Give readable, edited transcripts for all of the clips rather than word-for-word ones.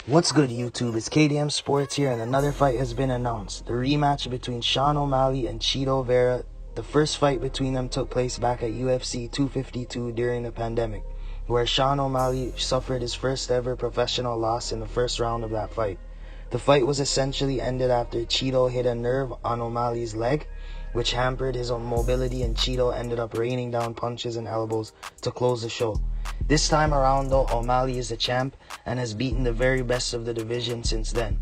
What's good, YouTube? It's K.D.M Sports here, and another fight has been announced. The rematch between O Malley and Chito Vera. The first fight between them took place back at UFC 252 during the pandemic, where O Malley suffered his first ever professional loss in the first round of that fight. The fight was essentially ended after Chito hit a nerve on O'Malley's leg, which hampered his own mobility, and Chito ended up raining down punches and elbows to close the show. This time around though, O'Malley is the champ and has beaten the very best of the division since then.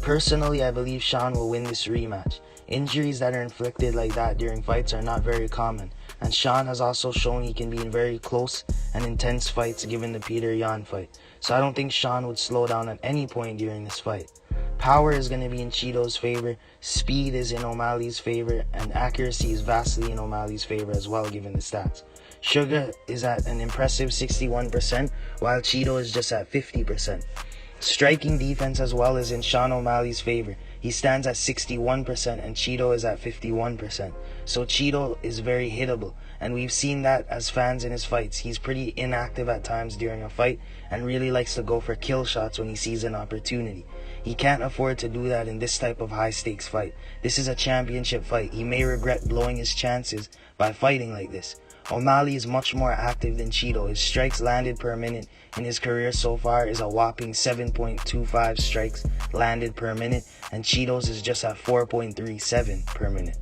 Personally, I believe Sean will win this rematch. Injuries that are inflicted like that during fights are not very common, and Sean has also shown he can be in very close and intense fights given the Peter Yan fight. So I don't think Sean would slow down at any point during this fight. Power is going to be in Chito's favor, speed is in O'Malley's favor, and accuracy is vastly in O'Malley's favor as well given the stats. Sugar is at an impressive 61%, while Chito is just at 50%. Striking defense as well is in Sean O'Malley's favor. He stands at 61% and Chito is at 51%. So Chito is very hittable, and we've seen that as fans in his fights. He's pretty inactive at times during a fight and really likes to go for kill shots when he sees an opportunity. He can't afford to do that in this type of high stakes fight. This is a championship fight. He may regret blowing his chances by fighting like this. O'Malley is much more active than Chito. His strikes landed per minute in his career so far is a whopping 7.25 strikes landed per minute, and Chito's is just at 4.37 per minute.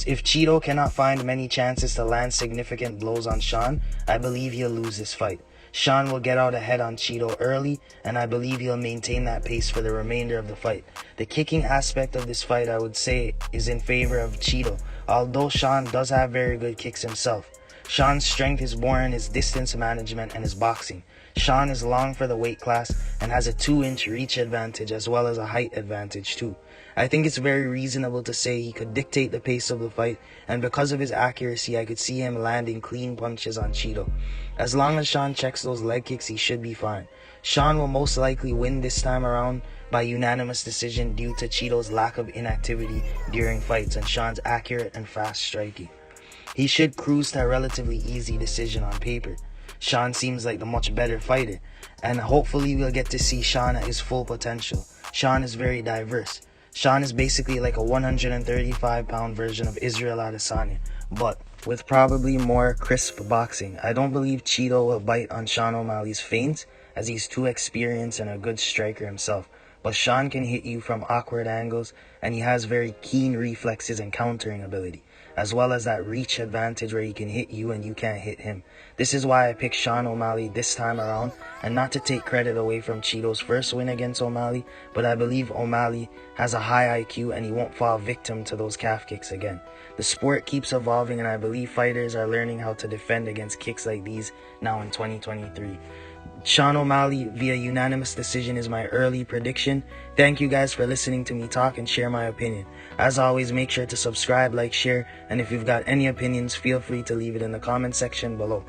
If Chito cannot find many chances to land significant blows on Sean, I believe he'll lose this fight. Sean will get out ahead on Chito early, and I believe he'll maintain that pace for the remainder of the fight. The kicking aspect of this fight, I would say, is in favor of Chito, although Sean does have very good kicks himself. Sean's strength is more in his distance management and his boxing. Sean is long for the weight class and has a 2-inch reach advantage as well as a height advantage too. I think it's very reasonable to say he could dictate the pace of the fight, and because of his accuracy, I could see him landing clean punches on Chito. As long as Sean checks those leg kicks, he should be fine. Sean will most likely win this time around by unanimous decision due to Chito's lack of inactivity during fights and Sean's accurate and fast striking. He should cruise to a relatively easy decision on paper. Sean seems like the much better fighter, and hopefully we'll get to see Sean at his full potential. Sean is very diverse. Sean is basically like a 135-pound version of Israel Adesanya, but with probably more crisp boxing. I don't believe Chito will bite on Sean O'Malley's feints, as he's too experienced and a good striker himself. But Sean can hit you from awkward angles, and he has very keen reflexes and countering ability, as well as that reach advantage where he can hit you and you can't hit him. This is why I picked Sean O'Malley this time around, and not to take credit away from Chito's first win against O'Malley, but I believe O'Malley has a high IQ and he won't fall victim to those calf kicks again. The sport keeps evolving, and I believe fighters are learning how to defend against kicks like these now in 2023. Sean O'Malley via unanimous decision is my early prediction. Thank you guys for listening to me talk and share my opinion. As always, make sure to subscribe, like, share, and if you've got any opinions, feel free to leave it in the comment section below.